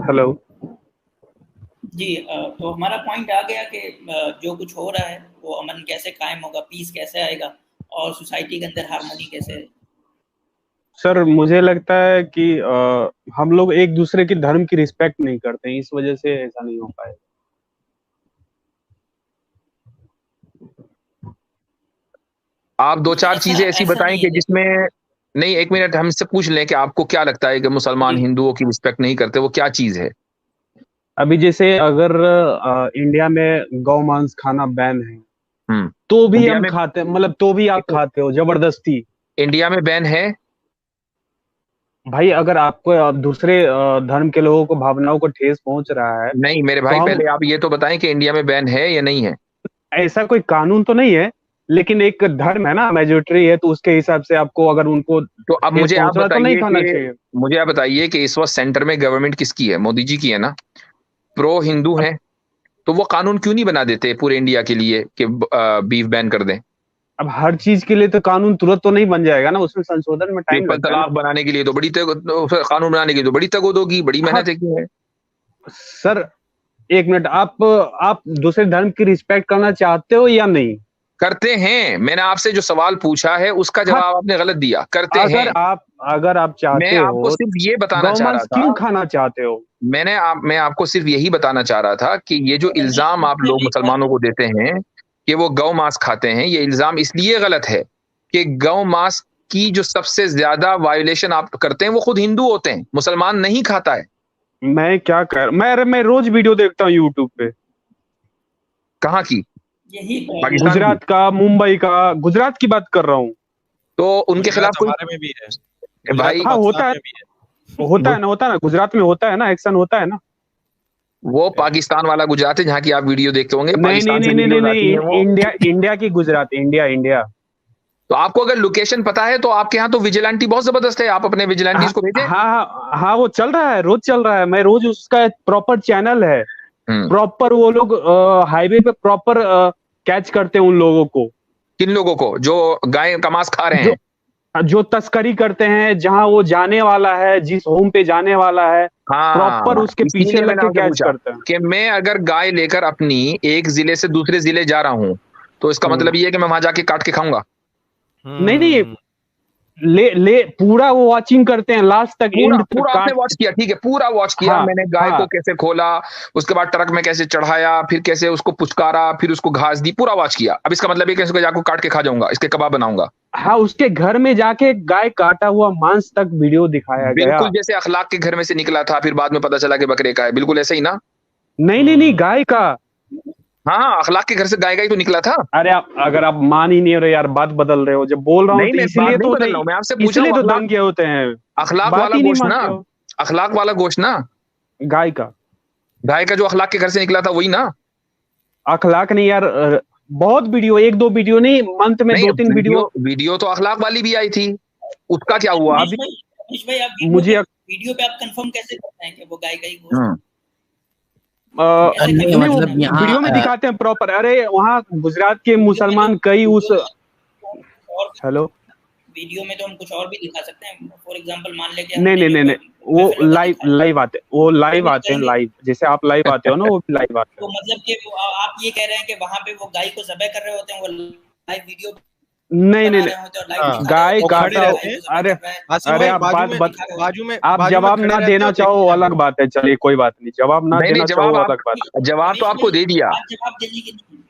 Hello. जी तो हमारा point आ गया कि जो कुछ हो रहा है वो अमन कैसे कायम होगा, पीस कैसे आएगा और सोसाइटी के अंदर हार्मनी कैसे। सर मुझे लगता है कि हम लोग एक दूसरे के धर्म की रिस्पेक्ट नहीं करते हैं, इस वजह से ऐसा नहीं हो पाएगा। आप दो चार ऐसा चीजें ऐसी ऐसा बताएं नहीं कि है, जिसमें नहीं, एक मिनट हम इससे पूछ लें कि आपको क्या लगता है कि मुसलमान जी हिंदुओं की रिस्पेक्ट नहीं करते, वो क्या चीज है? अभी जैसे अगर इंडिया में गौ मांस खाना बैन है हम्म। तो भी इंडिया हम में खाते हैं, मतलब तो भी आप खाते हो जबरदस्ती। इंडिया में बैन है? भाई अगर आपको दूसरे धर्म के लोगों को भावनाओं को ठेस पहुंच रहा है नहीं मेरे तो भाई, हम, पहले आप ये तो बताएं कि इंडिया में बैन है या नहीं है। ऐसा कोई कानून तो नहीं है, लेकिन एक धर्म है ना, मेजोरिटी है, तो उसके हिसाब से आपको अगर उनको तो अब ठेस पहुंच रहा है तो नहीं खाना चाहिए। मुझे आप बताइए कि इस वक्त सेंटर में गवर्नमेंट किसकी है? मोदी जी की है ना? प्रो हिंदू अब है, तो वो कानून क्यों नहीं बना देते पूरे इंडिया के लिए कि बीफ बैन कर दें? अब हर चीज के लिए तो कानून तुरंत तो नहीं बन जाएगा ना, उसमें संशोधन में टाइम ट्रिपल लगता है ना। तलाक बनाने के लिए तो कानून बनाने के लिए तो बड़ी तगोद होगी, बड़ी हाँ मेहनत है की है। सर, एक मिनट, आप दूसरे धर्म की रिस्पेक्ट करना चाहते हो या नहीं? करते हैं, मैंने आपसे जो सवाल पूछा है उसका हाँ, जवाब आपने गलत दिया, करते हैं। अगर आप मैं चाहते आपको हो, सिर्फ ये बताना गौ चाह रहा मांस था, क्यों खाना चाहते हो? मैं आपको सिर्फ यही बताना चाह रहा था कि ये जो नहीं, इल्जाम आप इसमें लोग एक बात मुसलमानों को देते हैं कि वो गौ मांस खाते हैं, ये इल्जाम इसलिए गलत है कि गौ मांस की जो सबसे ज्यादा वायोलेशन आप करते हैं वो खुद हिंदू होते हैं, मुसलमान नहीं खाता है। मैं रोज वीडियो देखता हूँ यूट्यूब पे। कहाँ की? यही प्रॉब्लम पाकिस्तान की? गुजरात का, मुंबई का, गुजरात की बात कर रहा हूँ। तो उनके गुजरात खिलाफ कोई हमारे में भी है, गुजरात तो भाई, हाँ पाकिस्तान होता है, में भी है। होता है ना, गुजरात में होता है ना, एक्शन होता है ना। वो पाकिस्तान वाला गुजरात है जहाँ की आप वीडियो देखते होंगे, नहीं नहीं पाकिस्तान से नहीं नहीं नहीं वीडियोज आती नहीं, हैं वो। इंडिया इंडिया की गुजरात, इंडिया इंडिया। तो आपको अगर लोकेशन पता है तो आपके यहाँ तो विजिलेंटी बहुत जबरदस्त है, आप अपने विजिलेंटीज हाँ को भेजें। हाँ हाँ हाँ, वो चल रहा है, रोज चल रहा है, मैं रोज उसका प्रॉपर चैनल है। हम्म। प्रॉपर वो लोग हाईवे पे प्रॉपर कैच करते हैं उन लोगों को, किन लोगों को? जो गाय का मांस खा रहे जो हैं? जो तस्करी करते हैं, जहां वो जाने वाला है, जिस होम पे जाने वाला है, प्रॉपर हाँ, उसके पीछे इसीलिए लग मैंने के आपसे कैच पूछा करते हैं। कि मैं अगर गाय लेकर अपनी एक जिले से दूसरे जिले जा रहा हूं तो इसका हम्म। मतलब ये है कि मैं वहां जाके काट के खाऊंगा? नहीं नहीं, हम्म। ले ले पूरा वो वॉचिंग करते हैं लास्ट तक, पूरा एंड तक पूरा आपने काट। वॉच किया? ठीक है, पूरा वॉच किया हाँ मैंने, गाय को हाँ कैसे खोला, उसके बाद ट्रक में कैसे चढ़ाया, फिर कैसे उसको पुचकारा, फिर उसको घास दी, पूरा वॉच किया। अब इसका मतलब है कि इसको जाकर काट के खा जाऊंगा, इसके कबाब बनाऊंगा? हाँ, उसके घर में जाके गाय काटा हुआ मांस तक वीडियो दिखाया गया। बिल्कुल जैसे अखलाक के घर में से निकला था, फिर बाद में पता चला कि बकरे का है, बिल्कुल ऐसे ही ना? नहीं नहीं नहीं, गाय का। हाँ हाँ, अखलाक के घर से गाय का ही तो निकला था। अरे आप, अगर आप मान ही नहीं रहे यार, बात बदल रहे हो, जब बोल रहा हूँ नहीं, तो मैं बात इसीलिए नहीं तो बदल रहा नहीं, हूँ, मैं आपसे पूछ रहा इसलिए हूँ तो अखलाक, दंगे होते हैं। अखलाक बात वाला ही नहीं गोश्त ना, मानते हो। अखलाक वाला गोश्त ना, गाय का गाय का जो अखलाक के घर से निकला था वही ना? अखलाक नहीं यार, बहुत वीडियो, एक दो वीडियो नहीं, मंथ में नहीं, दो तीन वीडियो वीडियो। वीडियो तो अखलाक वाली भी आई थी, उसका क्या हुआ अभी? मनीष भाई आप मुझे वीडियो पे आप कंफर्म कैसे करते हैं कि वो गाय का ही गोश्त हम्म। कैसे नहीं नहीं, वो मतलब यहाँ वीडियो में दिखाते हैं प्रॉपर। अरे वहाँ गुजरात के वीडियो में मुसलमान कई उस, और हेलो, वीडियो में तो हम कुछ और भी दिखा सकते हैं। फॉर एग्जांपल मान लें कि नहीं हमने नहीं नहीं जो नहीं, वो buffalo का लाइव दिखाया, लाइव आते, वो लाइव तो आते हैं, कहेंगे लाइव, जैसे आप लाइव आते हो ना, वो भी लाइव आते तो हैं। मतलब कि आप ये कह रहे हैं कि वहां पे वो गाय को ज़बह कर रहे होते हैं, वो लाइव वीडियो नहीं नहीं बना नहीं, रहे होते हैं और लाइव हाँ, दिखा रहे गाय होते वो हैं खड़े कि काटा, वो रहते गाय हैं। को ज़बह अरे कर रहा है, आसिफ अरे भाई आप बाजू बात में, बात दिखा रहे होते हैं। बाजू में आप बाजू में जवाब खड़े ना रहते हैं देना और चाहो देखते अलग रहते बात है, चलिए कोई बात नहीं, जवाब ना नहीं नहीं, देना चाहो जवाब अलग बात है। जवाब तो आपको दे दिया। आप जवाब देने की नहीं।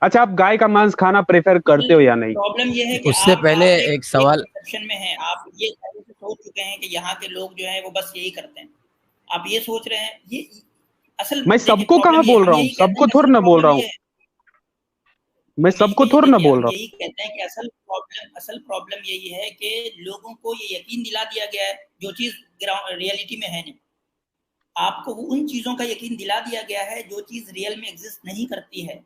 अच्छा, आप गाय का मांस खाना प्रेफर करते हो या नहीं? प्रॉब्लम ये है कि उससे पहले आप एक सवाल, परसेप्शन में हैं, आप ये पहले से सोच चुके हैं कि यहाँ के लोग जो हैं वो बस यही करते हैं। आप ये सोच रहे हैं, ये असल मैं देखिए सबको कहाँ प्रॉब्लम ये, बोल हम रहा हूँ, यही कहते हैं सबको कि थोड़ा असल ना बोल प्रॉब्लम रहा ये हूँ, है। मैं उमेश सबको भाई थोड़ा ना देखिए, बोल हम रहा यही कहते हैं कि असल प्रॉब्लम यही है कि लोगों को ये यकीन दिला दिया गया है जो चीज रियलिटी में है नहीं। आपको उन चीजों का यकीन दिला दिया गया है जो चीज रियल में एग्जिस्ट नहीं करती है। हूँ।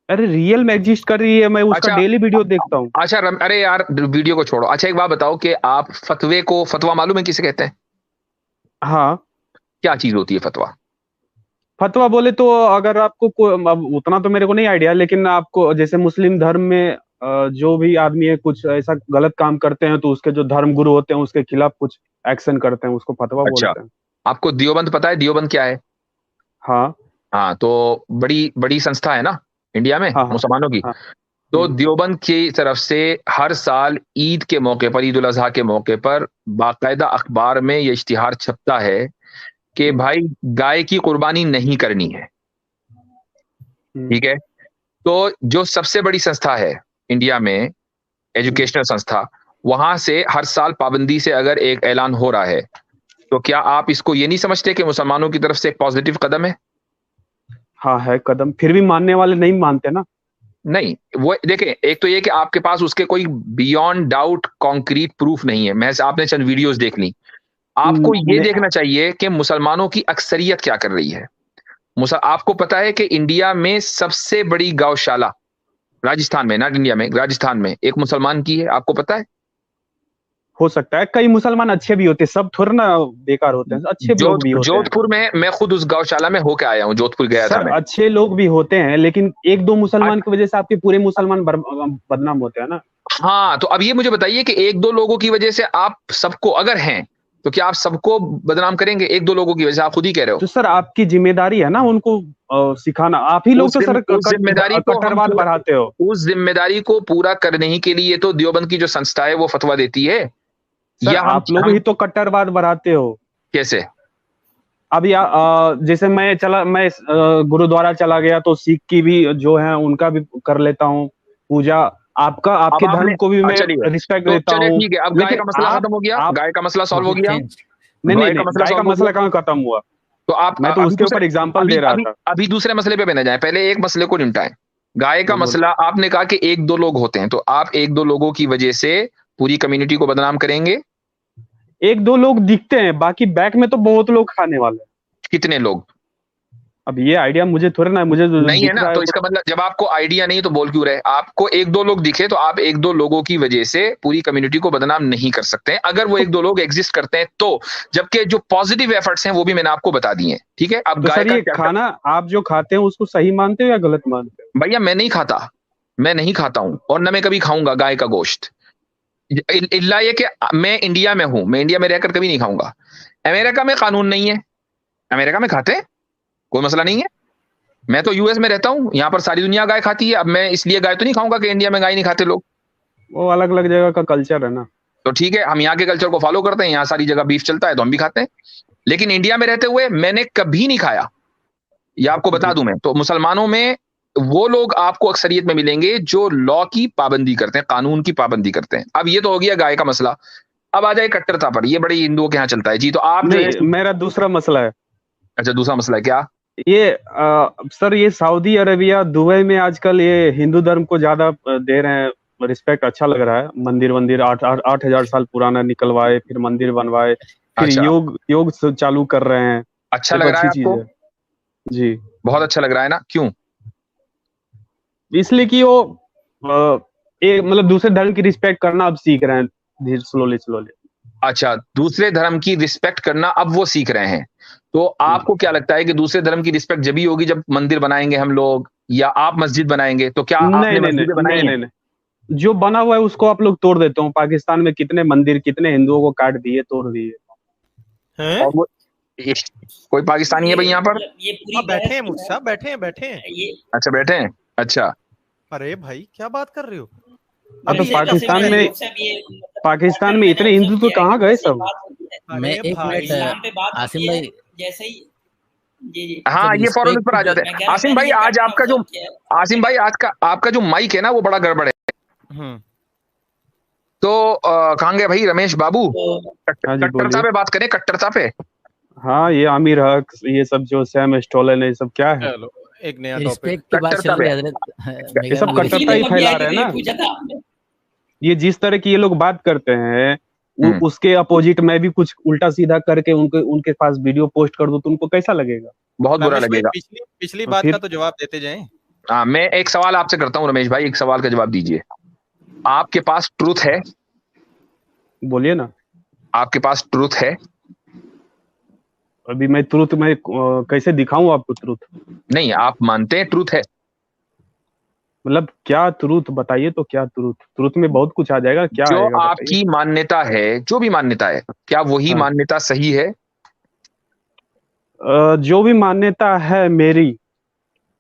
अरे रियल में एग्जिस्ट कर रही है, मैं उसका अच्छा डेली वीडियो देखता हूँ। अच्छा अरे यार वीडियो को छोड़ो, अच्छा एक बात बताओ कि आप फतवे को, फतवा मालूम है किसे कहते हैं? हाँ, क्या चीज होती है फतवा? फतवा बोले तो, अगर आपको अब उतना तो मेरे को नहीं आइडिया, लेकिन आपको जैसे मुस्लिम धर्म में जो भी आदमी है कुछ ऐसा गलत काम करते हैं तो उसके जो धर्म गुरु होते हैं उसके खिलाफ कुछ एक्शन करते हैं, उसको फतवा अच्छा, बोलते हैं। आपको देवबंद पता है? देवबंद क्या है? हाँ हाँ, तो बड़ी बड़ी संस्था है ना इंडिया में हाँ हाँ मुसलमानों की। हाँ। तो देवबंद की तरफ से हर साल ईद के मौके पर, ईद उल अजहा के मौके पर बाकायदा अखबार में ये इश्तिहार छपता है कि भाई गाय की कुर्बानी नहीं करनी है। ठीक है। तो जो सबसे बड़ी संस्था है इंडिया में, एजुकेशनल संस्था, वहां से हर साल पाबंदी से अगर एक ऐलान हो रहा है, तो क्या आप इसको ये नहीं समझते कि मुसलमानों की तरफ से एक पॉजिटिव कदम है? हाँ है कदम, फिर भी मानने वाले नहीं मानते ना। नहीं, वो देखें, एक तो ये कि आपके पास उसके कोई बियॉन्ड डाउट कॉन्क्रीट प्रूफ नहीं है, महज आपने चंद वीडियोस देख ली। आपको ये देखना चाहिए कि मुसलमानों की अक्सरियत क्या कर रही है। आपको पता है कि इंडिया में सबसे बड़ी गौशाला राजस्थान में, नॉट इंडिया में, राजस्थान में एक मुसलमान की है, आपको पता है? हो सकता है, कई मुसलमान अच्छे भी होते हैं, सब थोड़ा ना बेकार होते हैं, अच्छे लोग भी होते हैं। जोधपुर में मैं खुद उस गौशाला में होके आया हूँ, जोधपुर गया था सर मैं। अच्छे लोग भी होते हैं, लेकिन एक दो मुसलमान की वजह से आपके पूरे मुसलमान बदनाम होते हैं ना। हाँ, तो अब ये मुझे बताइए कि एक दो लोगों की वजह से आप सबको अगर हैं, तो क्या आप सबको बदनाम करेंगे? एक दो लोगों की वजह से, आप खुद ही कह रहे हो। तो सर आपकी जिम्मेदारी है ना उनको सिखाना। आप ही लोग तो सर कट्टरवाद बढ़ाते हो। उस जिम्मेदारी को पूरा करने के लिए तो देवबंद की जो संस्था है वो फतवा देती है। सर आप लोग ही तो कट्टरवाद बढ़ाते हो। कैसे? अब जैसे मैं गुरुद्वारा चला गया तो सिख की भी जो है उनका भी कर लेता हूँ पूजा। आपके धर्म को भी मैं रिस्पेक्ट देता हूँ। ठीक है, अब गाय का मसला खत्म हो गया, गाय का मसला सॉल्व हो गया। नहीं, गाय का मसला कहाँ खत्म हुआ? तो आप, मैं तो उसके ऊपर एग्जांपल दे रहा था। अभी दूसरे मसले पे बना जाए, पहले एक मसले को निपटाएं। गाय का मसला, आपने कहा कि एक दो लोग होते हैं, तो आप एक दो लोगों की वजह से पूरी कम्युनिटी को बदनाम करेंगे? एक दो लोग दिखते हैं, बाकी बैक में तो बहुत लोग खाने वाले हैं। कितने लोग? अब ये आइडिया मुझे थोड़ा ना, मुझे नहीं है ना, तो इसका मतलब जब आपको आइडिया नहीं तो बोल क्यों रहे? आपको एक दो लोग दिखे तो आप एक दो लोगों की वजह से पूरी कम्युनिटी को बदनाम नहीं कर सकते हैं, अगर वो एक दो लोग एग्जिस्ट करते हैं तो। जबकि जो पॉजिटिव एफर्ट्स हैं वो भी मैंने आपको बता दिए। ठीक है। अब तो सर ये खाना आप जो खाते हैं उसको सही मानते हो या गलत मानते हो? भैया मैं नहीं खाता, मैं नहीं खाता हूं और न मैं कभी खाऊंगा गाय का गोश्त, इल्ला ये कि मैं इंडिया में हूं, मैं इंडिया में रहकर कभी नहीं खाऊंगा। अमेरिका में कानून नहीं है, अमेरिका में खाते हैं, कोई मसला नहीं है। मैं तो यूएस में रहता हूं, यहाँ पर सारी दुनिया गाय खाती है। अब मैं इसलिए गाय तो नहीं खाऊंगा कि इंडिया में गाय नहीं खाते लोग। वो अलग अलग जगह का कल्चर है ना। तो ठीक है, हम यहाँ के कल्चर को फॉलो करते हैं, यहाँ सारी जगह बीफ चलता है तो हम भी खाते हैं। लेकिन इंडिया में रहते हुए मैंने कभी नहीं खाया, ये आपको बता दूं मैं। तो मुसलमानों में वो लोग आपको अक्सरियत में मिलेंगे जो लॉ की पाबंदी करते हैं, कानून की पाबंदी करते हैं। अब ये तो हो गया गाय का मसला। अब आ जाए कट्टरता पर, ये बड़ी हिंदुओं के यहाँ चलता है जी। तो आप नहीं, मेरा दूसरा मसला है। अच्छा, दूसरा मसला है क्या? ये सर ये सऊदी अरेबिया, दुबई में आजकल ये हिंदू धर्म को ज्यादा दे रहे हैं रिस्पेक्ट। अच्छा लग रहा है। मंदिर 8,000 साल पुराना निकलवाए, फिर मंदिर बनवाए, फिर अच्छा। योग चालू कर रहे हैं। अच्छा लग रहा है आपको? जी बहुत अच्छा लग रहा है ना, क्यों? इसलिए कि वो मतलब दूसरे धर्म की रिस्पेक्ट करना अब सीख रहे हैं स्लोली। अच्छा, दूसरे धर्म की रिस्पेक्ट करना अब वो सीख रहे हैं। तो आपको क्या लगता है कि दूसरे धर्म की रिस्पेक्ट जब ही होगी जब मंदिर बनाएंगे हम लोग या आप मस्जिद बनाएंगे? तो क्या आपने मस्जिद बनाई है? नहीं, जो बना हुआ है उसको आप लोग तोड़ देते हो। पाकिस्तान में कितने मंदिर, कितने हिंदुओं को काट दिए, तोड़ दिए। और वो कोई पाकिस्तानी है भाई यहाँ पर? ये पूरी बैठे हैं मुझसे, बैठे हैं। अच्छा, बैठे हैं। अच्छा, अरे भाई क्या बात कर रहे हो? अब तो पाकिस्तान में इतने हिंदू तो कहाँ गए सब? मैं एक मिनट आसिम भाई, जैसे ही जी हाँ, ये फौरन पर आ जाते हैं। आसिम भाई आज आपका जो आपका जो माइक है ना वो बड़ा गड़बड़ है। तो कहाँ गए भाई रमेश बाबू? कट्टरता पे बात करें, कट्टरता पे। हाँ, ये आमिर हक, ये सब जो सैम स्टोलन है, ये सब क्या है? एक नया टॉपिक की बात चल रही है हजरत। ये सब कट्टरता ही फैला रहे हैं ना। ये जिस तरह की ये लोग बात करते हैं उसके अपोजिट मैं भी कुछ उल्टा सीधा करके उनके पास वीडियो पोस्ट कर दूं तो उनको कैसा लगेगा? बहुत बुरा लगेगा। पिछली बात का तो जवाब देते जाएं। हाँ, मैं एक सवाल आपसे करता हूँ रमेश भाई, एक सवाल का जवाब दीजिए। आपके पास ट्रूथ है? बोलिए ना। आपके पास ट्रूथ है? अभी मैं ट्रूथ में कैसे दिखाऊं आपको ट्रूथ? नहीं, आप मानते हैं ट्रूथ है? मतलब क्या ट्रूथ बताइए तो, क्या ट्रूथ में बहुत कुछ आ जाएगा। क्या जो आपकी मान्यता है, जो भी मान्यता है, क्या वही मान्यता सही है? जो भी मान्यता है मेरी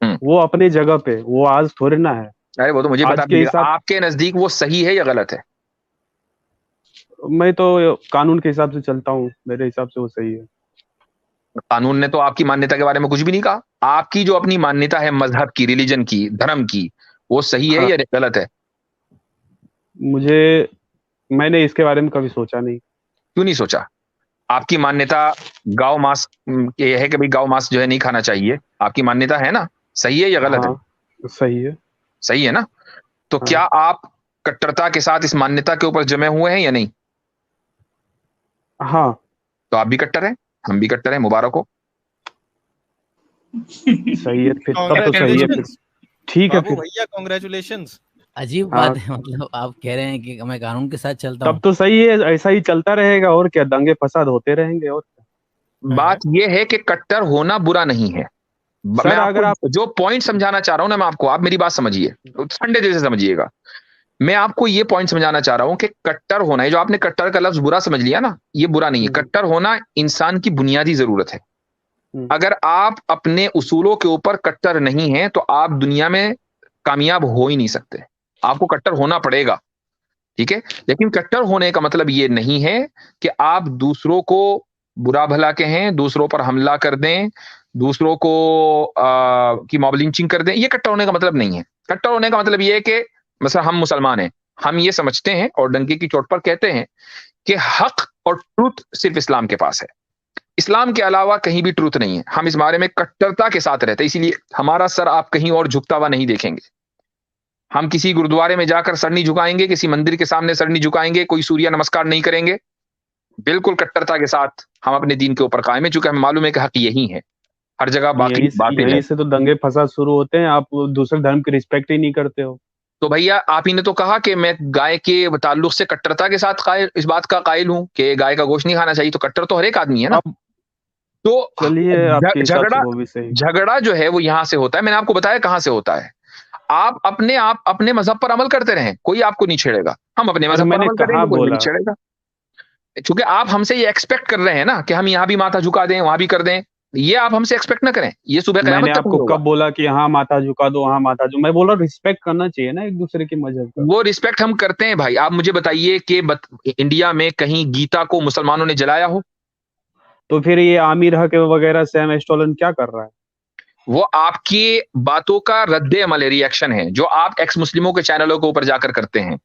वो अपनी जगह पे, वो आज थोड़ी ना है। अरे वो तो मुझे आज बता के दीजिए, हिसाब, आपके नजदीक वो सही है या गलत है? मैं तो कानून के हिसाब से चलता हूँ, मेरे हिसाब से वो सही है। कानून ने तो आपकी मान्यता के बारे में कुछ भी नहीं कहा। आपकी जो अपनी मान्यता है मजहब की, रिलीजन की, धर्म की, वो सही है या गलत है? मैंने इसके बारे में कभी सोचा नहीं। क्यों नहीं सोचा? आपकी मान्यता गाय मांस ये है कि भाई गाय मांस जो है नहीं खाना चाहिए, आपकी मान्यता है ना, सही है या गलत है? सही है। सही है ना? तो क्या आप कट्टरता के साथ इस मान्यता के ऊपर जमे हुए हैं या नहीं? हाँ। तो आप भी कट्टर हैं, हम भी कट्टर हैं, मुबारक हो। सही है फिर, तब तो सही है फिर, ठीक है फिर भैया, कांग्रेचुलेशंस। अजीब बात है, मतलब आप कह रहे हैं कि मैं कानून के साथ चलता हूँ। तब तो सही है, ऐसा ही चलता रहेगा और क्या, दंगे फसाद होते रहेंगे और क्या। बात यह है कि कट्टर होना बुरा नहीं है। सर अगर आप जो पॉइंट समझाना चाह रहा हूं ना मैं आपको, आप मेरी बात समझिए, ठंडे दिल से समझिएगा। मैं आपको ये पॉइंट समझाना चाह रहा हूं कि कट्टर होना है, जो आपने कट्टर का लफ्ज बुरा समझ लिया ना, ये बुरा नहीं है। कट्टर होना इंसान की बुनियादी जरूरत है। अगर आप अपने उसूलों के ऊपर कट्टर नहीं हैं तो आप दुनिया में कामयाब हो ही नहीं सकते, आपको कट्टर होना पड़ेगा, ठीक है। लेकिन कट्टर होने का मतलब ये नहीं है कि आप दूसरों को बुरा भला कहें, दूसरों पर हमला कर दें, दूसरों को की मॉब लिंचिंग कर दें। ये कट्टर होने का मतलब नहीं है। कट्टर होने का मतलब ये है कि मतलब हम मुसलमान हैं, हम ये समझते हैं और डंके की चोट पर कहते हैं कि हक और ट्रूथ सिर्फ इस्लाम के पास है, इस्लाम के अलावा कहीं भी ट्रूथ नहीं है। हम इस बारे में कट्टरता के साथ रहते हैं, इसीलिए हमारा सर आप कहीं और झुकता हुआ नहीं देखेंगे। हम किसी गुरुद्वारे में जाकर सर नहीं झुकाएंगे, किसी मंदिर के सामने सर नहीं झुकाएंगे, कोई सूर्य नमस्कार नहीं करेंगे। बिल्कुल कट्टरता के साथ हम अपने दीन के ऊपर कायम है, चूंकि हमें मालूम है कि हक यही है। हर जगह बाकी बातें यहीं से तो दंगे फसाद शुरू होते हैं, आप दूसरे धर्म की रिस्पेक्ट ही नहीं करते हो। तो भैया आप ही ने तो कहा कि मैं गाय के ताल्लुक से कट्टरता के साथ इस बात का कायल हूं कि गाय का गोश्त नहीं खाना चाहिए। तो कट्टर तो हर एक आदमी है ना। तो चलिए झगड़ा जो है वो यहां से होता है। मैंने आपको बताया कहां से होता है। आप अपने मजहब पर अमल करते रहें, कोई आपको नहीं छेड़ेगा। हम अपने मजहब पर अमल करेंगे, कोई नहीं छेड़ेगा। क्योंकि आप हमसे ये एक्सपेक्ट कर रहे हैं ना कि हम यहां भी माथा झुका दें, वहां भी कर दें। ये आप हमसे एक्सपेक्ट ना करें, ये सुबह मैंने आपको कब बोला कि हाँ माथा झुका दो, हाँ माथा झुका? मैं बोला रिस्पेक्ट करना चाहिए ना एक दूसरे के मजहब का। वो रिस्पेक्ट हम करते हैं भाई। आप मुझे बताइए कि इंडिया में कहीं गीता को मुसलमानों ने जलाया हो? तो फिर ये आमिर हक वगैरह सैम स्टोलन क्या कर रहा है? वो आपकी बातों का रद्द अमल है, रिएक्शन है, जो आप एक्स मुस्लिमों के चैनलों के ऊपर जाकर करते हैं।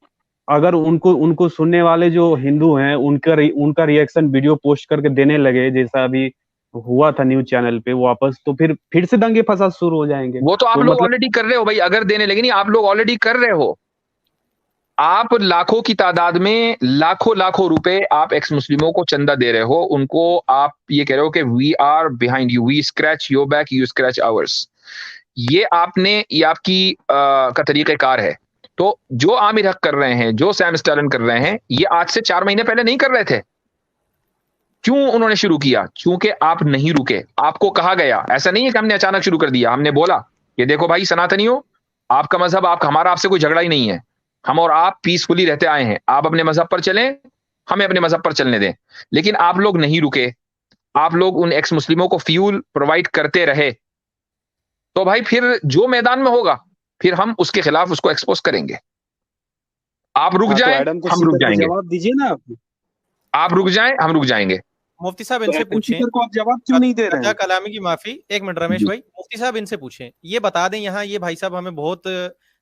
अगर उनको सुनने वाले जो हिंदू हैं उनका रिएक्शन वीडियो पोस्ट करके देने लगे, जैसा अभी हुआ था न्यूज चैनल पे वापस, तो फिर से दंगे फसाद शुरू हो जाएंगे। वो तो आप लोग ऑलरेडी कर रहे हो भाई। अगर देने लगे नहीं, आप लोग ऑलरेडी कर रहे हो। आप लाखों की तादाद में लाखों रुपए आप एक्स मुस्लिमों को चंदा दे रहे हो। उनको आप ये कह रहे हो कि we are behind you, we scratch your back, you scratch ours. ये आपकी का तरीक़ेकार है। तो जो आमिर हक कर रहे हैं, जो सैम स्टर्लिन कर रहे हैं, ये आज से 4 महीने पहले नहीं कर रहे थे। क्यों उन्होंने शुरू किया? क्योंकि आप नहीं रुके। आपको कहा गया, ऐसा नहीं है कि हमने अचानक शुरू कर दिया। हमने बोला कि देखो भाई सनातनियों, आपका मजहब, हमारा आपसे कोई झगड़ा ही नहीं है, हम और आप पीसफुली रहते आए हैं। आप अपने मजहब पर चलें, हमें अपने मजहब पर चलने दें। लेकिन आप लोग नहीं रुके, आप लोग उन एक्स मुस्लिमों को फ्यूल प्रोवाइड करते रहे। तो भाई फिर जो मैदान में होगा, फिर हम उसके खिलाफ उसको एक्सपोज करेंगे। आप रुक जाएं, हम रुक जाएंगे। जवाब दीजिए ना आप रुक जाएं, हम रुक जाएंगे। मुफ्ती साहब इनसे पूछें, को आप जवाब क्यों नहीं दे रहे हैं? कलामी की माफी, एक मिनट रमेश भाई, मुफ्ती साहब इनसे पूछें, ये बता दें। यहाँ ये भाई साहब हमें बहुत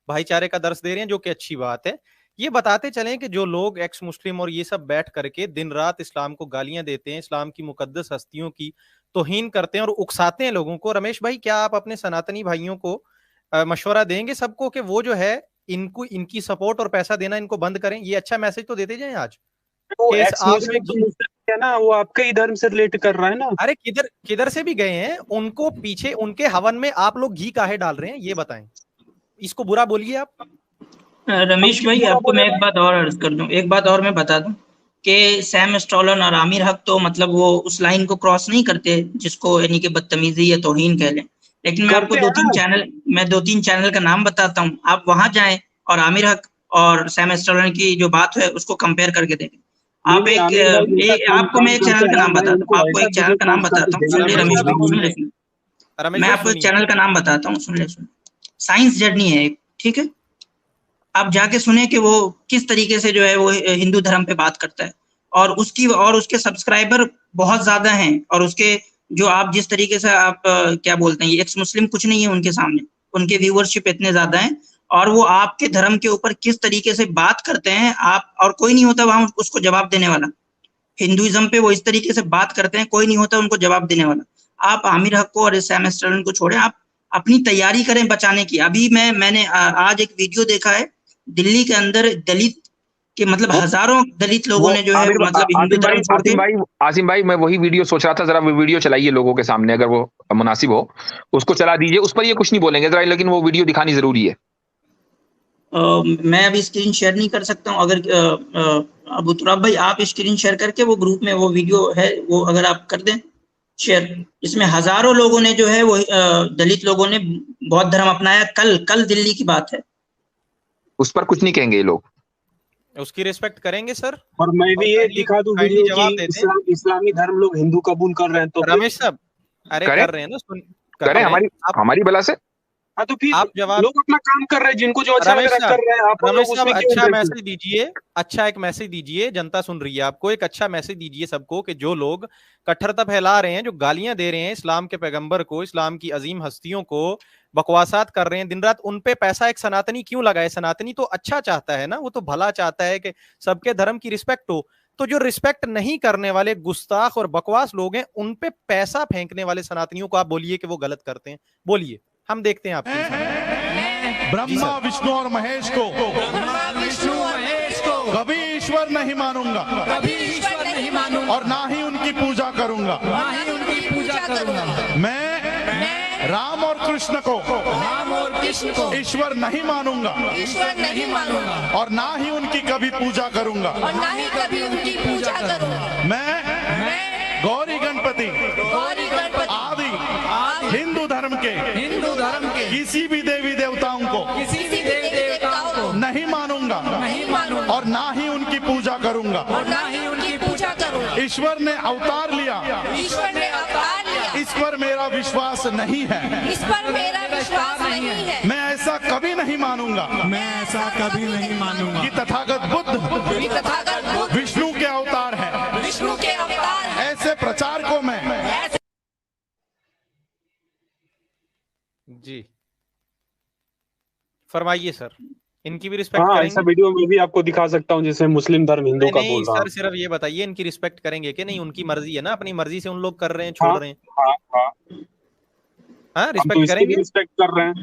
भाईचारे का दर्श दे रहे हैं, जो कि अच्छी बात है। ये बताते चलें कि जो लोग एक्स मुस्लिम और ये सब बैठ करके दिन रात इस्लाम को गालियां देते हैं, इस्लाम की मुकद्दस हस्तियों की तौहीन करते हैं और उकसाते हैं लोगों को, रमेश भाई क्या आप अपने सनातनी भाइयों को मशवरा देंगे सबको कि वो जो है इनको इनकी सपोर्ट और पैसा देना इनको बंद करें? ये अच्छा मैसेज तो देते जाएं आज। है ना, वो आपके ही धर्म से रिलेट कर रहा है ना। अरे किधर से भी गए हैं, उनको पीछे उनके हवन में आप लोग घी काहे डाल रहे हैं, ये बताएं। इसको बुरा बोलिए आप। रमेश भाई आपको मैं एक बात और अर्ज कर दूं, एक बात और मैं बता दूं कि सैम स्टोलन और आमिर हक तो मतलब वो उस लाइन को क्रॉस नहीं करते जिसको यानी कि बदतमीजी या तौहीन कह लें। लेकिन मैं आपको दो तीन चैनल का नाम बताता हूँ, आप वहां जाएं और आमिर हक और सैम स्टोलन की जो बात है उसको कंपेयर करके देखें। आप आपको मैं एक चैनल का नाम बताता हूँ, आपको एक चैनल का नाम बताता हूँ, सुन ले रमेश भाई, सुन ले, मैं आपको एक चैनल का नाम बताता हूँ, सुन ले, साइंस जर्नी है, ठीक है, आप जाके सुने कि वो किस तरीके से जो है वो हिंदू धर्म पे बात करता है, और उसके सब्सक्राइबर बहुत ज्यादा हैं, और उसके जो आप जिस तरीके से आप क्या बोलते हैं, ये एक्स मुस्लिम कुछ नहीं है उनके सामने, उनके व्यूअरशिप इतने ज्यादा हैं, और वो आपके धर्म के ऊपर किस तरीके से बात करते हैं, आप और कोई नहीं होता वहां उसको जवाब देने वाला। हिंदुइज्म पे वो इस तरीके से बात करते हैं, कोई नहीं होता उनको जवाब देने वाला। आप आमिर हक को और एम एस टर्नर को छोड़े, आप अपनी तैयारी करें बचाने की। अभी मैंने आज एक वीडियो देखा है, दिल्ली के अंदर दलित के मतलब हजारों दलित लोगों ने जो है मतलब हिंदू धर्म छोड़ के। आसिम भाई मैं वही वीडियो सोच रहा था, जरा वो वीडियो चलाइए लोगों के सामने, अगर वो मुनासिब हो उसको चला दीजिए। उस पर ये कुछ नहीं बोलेंगे जरा, लेकिन वो वीडियो दिखानी जरूरी है। मैं अभी स्क्रीन शेयर नहीं कर सकता हूँ, अगर अबू तुराब भाई आप स्क्रीन शेयर करके वो ग्रुप में वो वीडियो है वो अगर आप कर दें शेयर, इसमें हजारों लोगों ने जो है वो दलित लोगों ने बौद्ध धर्म अपनाया। कल दिल्ली की बात है, उस पर कुछ नहीं कहेंगे ये लोग, उसकी रिस्पेक्ट करेंगे सर। और मैं भी ये दिखा दूं वीडियो कि इस्लामी धर्म लोग हिंदू कबूल कर रहे हैं, तो रमेश साहब अरे कर रहे हैं ना, सुन करें हमारी बला से। हाँ तो फिर आप जवाब, लोग अपना काम कर रहे हैं, जिनको जो अच्छा लग रहा है कर रहे हैं। आप रमेश साहब अच्छा मैसेज दीजिए, अच्छा एक मैसेज दीजिए, जनता सुन रही है आपको, एक अच्छा मैसेज दीजिए सबको कि जो लोग कट्टरता फैला रहे हैं, जो गालियां दे रहे हैं इस्लाम के पैगंबर को, इस्लाम की अजीम हस्तियों को, बकवासात कर रहे हैं दिन रात, उन पे पैसा एक सनातनी क्यों लगाए? सनातनी तो अच्छा चाहता है ना, वो तो भला चाहता है कि सबके धर्म की रिस्पेक्ट हो। तो जो रिस्पेक्ट नहीं करने वाले गुस्ताख और बकवास लोग हैं, उन पे पैसा फेंकने वाले सनातनियों को आप बोलिए कि वो गलत करते हैं, बोलिए, हम देखते हैं आपकी। ब्रह्मा विष्णु और महेश को कभी ईश्वर नहीं मानूंगा, और ना ही उनकी पूजा करूंगा। मैं राम और कृष्ण को ईश्वर नहीं मानूंगा, और ना ही उनकी कभी पूजा करूंगा। मैं गौरी गणपति आदि हिंदू धर्म के किसी भी देवी देवताओं को नहीं मानूंगा, और ना ही उनकी पूजा करूंगा। ईश्वर ने अवतार लिया, इस पर मेरा विश्वास नहीं है, मैं ऐसा कभी नहीं मानूंगा, कि तथागत बुद्ध विष्णु के अवतार है। ऐसे प्रचार को मैं जी फरमाइए सर, इनकी भी रिस्पेक्ट हाँ, करेंगे? ऐसा वीडियो में भी आपको दिखा सकता हूँ जिसमें मुस्लिम धर्म हिंदू का बोल रहा सर हूँ। सिर्फ ये बताइए इनकी रिस्पेक्ट करेंगे कि नहीं? उनकी मर्जी है ना, अपनी मर्जी से उन लोग कर रहे हैं, छोड़ रहे हैं। हाँ रिस्पेक्ट करेंगे, रिस्पेक्ट कर रहे हैं।